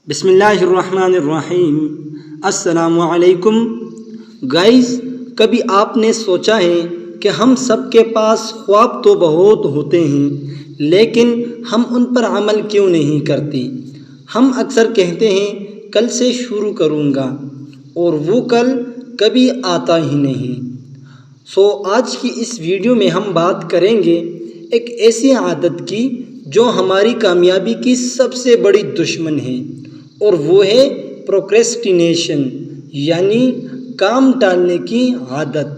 بسم اللہ الرحمن الرحیم۔ السلام علیکم گائز، کبھی آپ نے سوچا ہے کہ ہم سب کے پاس خواب تو بہت ہوتے ہیں لیکن ہم ان پر عمل کیوں نہیں کرتے؟ ہم اکثر کہتے ہیں کل سے شروع کروں گا، اور وہ کل کبھی آتا ہی نہیں۔ آج کی اس ویڈیو میں ہم بات کریں گے ایک ایسی عادت کی جو ہماری کامیابی کی سب سے بڑی دشمن ہے، اور وہ ہے پروکریسٹینیشن، یعنی کام ٹالنے کی عادت۔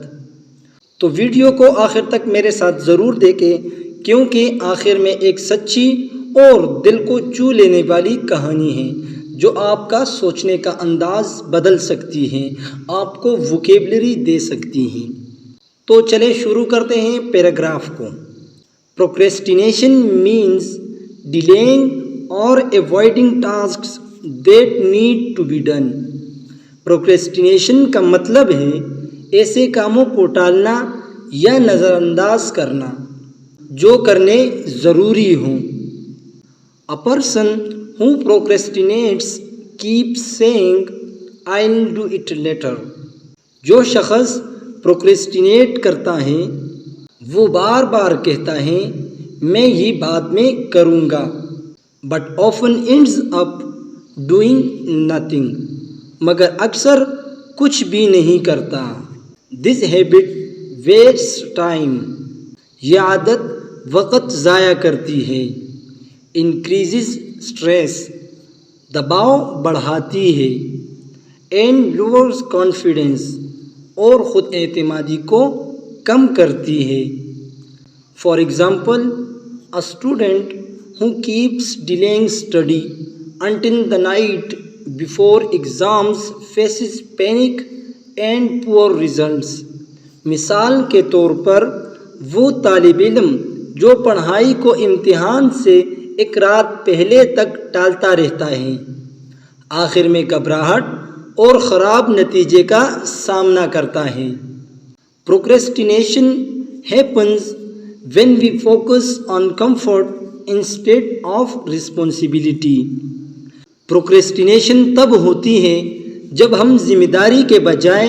تو ویڈیو کو آخر تک میرے ساتھ ضرور دیکھیں، کیونکہ آخر میں ایک سچی اور دل کو چھو لینے والی کہانی ہے جو آپ کا سوچنے کا انداز بدل سکتی ہے، آپ کو ووکیبلری دے سکتی ہیں۔ تو چلے شروع کرتے ہیں پیراگراف کو۔ Procrastination means delaying or avoiding tasks that need to be done۔ Procrastination کا مطلب ہے ایسے کاموں کو ٹالنا یا نظر انداز کرنا جو کرنے ضروری ہوں۔ A person who procrastinates keeps saying I'll do it later۔ جو شخص پروکریسٹینیٹ کرتا ہے وہ بار بار کہتا ہے میں یہ بعد میں کروں گا، but often ends up doing nothing، مگر اکثر کچھ بھی نہیں کرتا۔ This habit wastes time۔ یہ عادت وقت ضائع کرتی ہے۔ Increases stress۔ دباؤ بڑھاتی ہے۔ And lowers confidence۔ اور خود اعتمادی کو کم کرتی ہے۔ For example, a student who keeps delaying study until the night before exams faces panic and poor results۔ مثال کے طور پر وہ طالب علم جو پڑھائی کو امتحان سے ایک رات پہلے تک ٹالتا رہتا ہے، آخر میں گھبراہٹ اور خراب نتیجے کا سامنا کرتا ہے۔ Procrastination happens when we focus on comfort instead of responsibility۔ Procrastination تب ہوتی ہے جب ہم ذمہ داری کے بجائے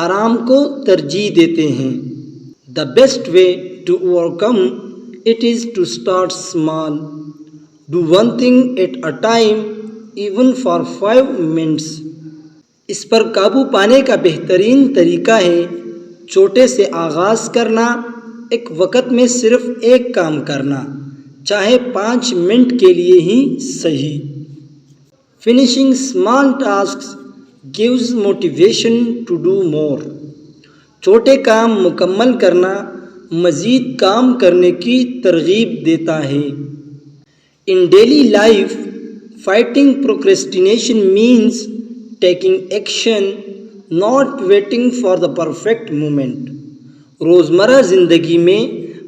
آرام کو ترجیح دیتے ہیں۔ The best way to overcome it is to start small۔ Do one thing at a time, even for 5 minutes۔ اس پر قابو پانے کا بہترین طریقہ ہے چھوٹے سے آغاز کرنا، ایک وقت میں صرف ایک کام کرنا، چاہے 5 منٹ کے لیے ہی صحیح۔ Finishing small tasks gives motivation to do more۔ چھوٹے کام مکمل کرنا مزید کام کرنے کی ترغیب دیتا ہے۔ In daily life, fighting procrastination means taking action, not waiting for the perfect moment۔ روزمرہ زندگی میں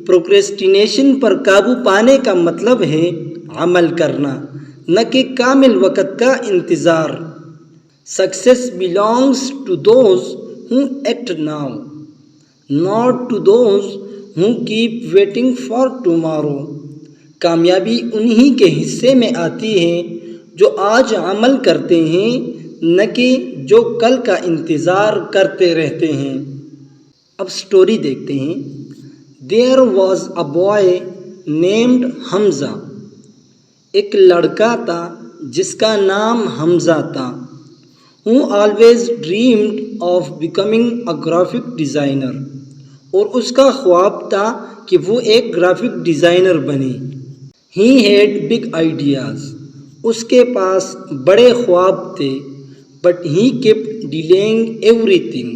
پروکریسٹینیشن پر قابو پانے کا مطلب ہے عمل کرنا، نہ کہ کامل وقت کا انتظار۔ Success belongs to those who act now، not to those who keep waiting for tomorrow۔ کامیابی انہی کے حصے میں آتی ہے جو آج عمل کرتے ہیں، نہ کہ جو کل کا انتظار کرتے رہتے ہیں۔ اب سٹوری دیکھتے ہیں۔ There was a boy named حمزہ۔ ایک لڑکا تھا جس کا نام حمزہ تھا۔ Who always dreamed of becoming a graphic designer۔ اور اس کا خواب تھا کہ وہ ایک گرافک ڈیزائنر بنے۔ He had big ideas۔ اس کے پاس بڑے خواب تھے۔ But he kept delaying everything۔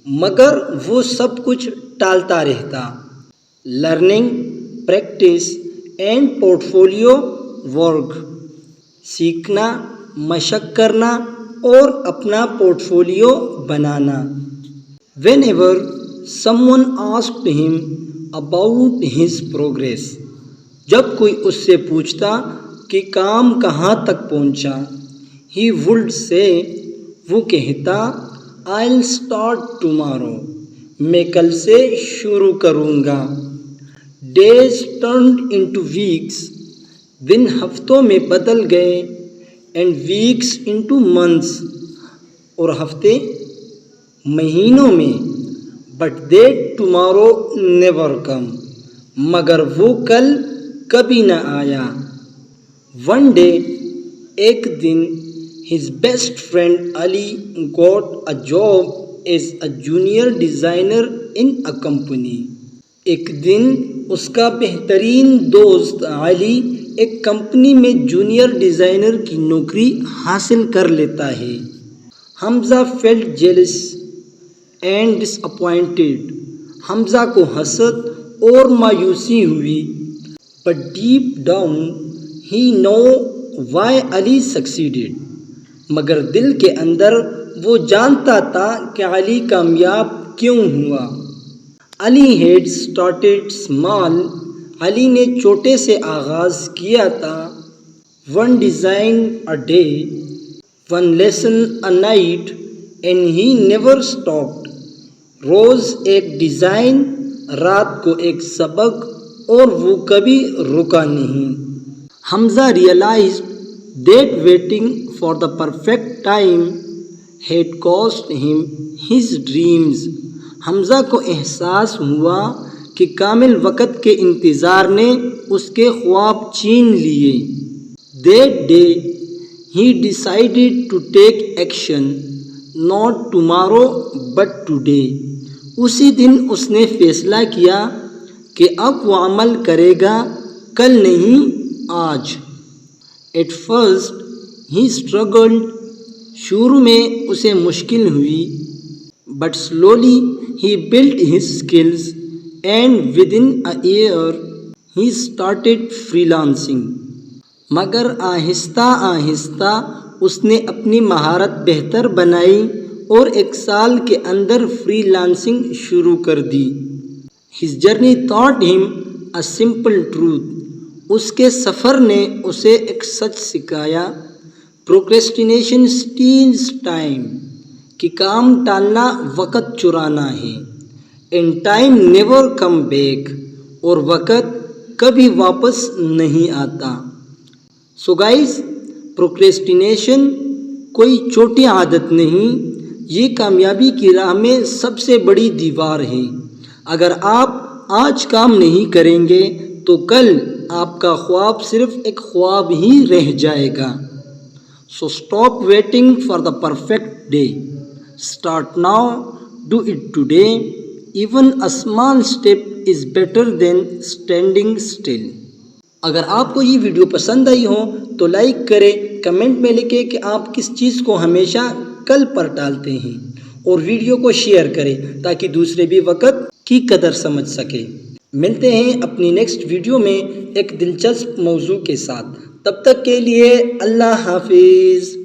مگر وہ سب کچھ ٹالتا رہتا۔ Learning, practice and portfolio work. سیکھنا، مشق کرنا اور اپنا پورٹفولیو بنانا۔ Whenever someone asked him about his progress۔ جب کوئی اس سے پوچھتا کہ کام کہاں تک پہنچا، he would say، وہ کہتا I'll start tomorrow۔ میں کل سے شروع کروں گا۔ Days turned into weeks۔ دن ہفتوں میں بدل گئے۔ and weeks into months, اور ہفتے مہینوں میں. But that tomorrow never come, مگر وہ کل کبھی نہ آیا. One day, ایک دن, his best friend Ali got a job as a junior designer in a company. ایک دن اس کا بہترین دوست علی ایک کمپنی میں جونیئر ڈیزائنر کی نوکری حاصل کر لیتا ہے. حمزہ felt jealous and disappointed. حمزہ کو حسد اور مایوسی ہوئی. But deep down he know why Ali succeeded. مگر دل کے اندر وہ جانتا تھا کہ علی کامیاب کیوں ہوا. علی had started small. علی نے چھوٹے سے آغاز کیا تھا. One design a day, one lesson a night, and he never stopped. روز ایک ڈیزائن, رات کو ایک سبق, اور وہ کبھی رکا نہیں. حمزہ realized that waiting for the perfect time had cost him his dreams. حمزہ کو احساس ہوا کہ کامل وقت کے انتظار نے اس کے خواب چھین لیے. That day he decided to take action, not tomorrow but today. اسی دن اس نے فیصلہ کیا کہ اب وہ عمل کرے گا, کل نہیں آج. At first he struggled. شروع میں اسے مشکل ہوئی. But slowly he built his skills and within a year he started freelancing. مگر آہستہ آہستہ اس نے اپنی مہارت بہتر بنائی اور ایک سال کے اندر فری لانسنگ شروع کر دی. His journey taught him a simple truth. اس کے سفر نے اسے ایک سچ سکھایا. Procrastination steals time. کہ کام ٹالنا وقت چرانا ہے. And time never come back. اور وقت کبھی واپس نہیں آتا. So guys, procrastination کوئی چھوٹی عادت نہیں, یہ کامیابی کی راہ میں سب سے بڑی دیوار ہے. اگر آپ آج کام نہیں کریں گے تو کل آپ کا خواب صرف ایک خواب ہی رہ جائے گا. So stop waiting for the perfect day. Start now. Do it today. Even a small step is better than standing still. اگر آپ کو یہ ویڈیو پسند آئی ہو تو لائک کریں, کمنٹ میں لکھیں کہ آپ کس چیز کو ہمیشہ کل پر ٹالتے ہیں, اور ویڈیو کو شیئر کریں تاکہ دوسرے بھی وقت کی قدر سمجھ سکے. ملتے ہیں اپنی نیکسٹ ویڈیو میں ایک دلچسپ موضوع کے ساتھ. تب تک کے لیے اللہ حافظ.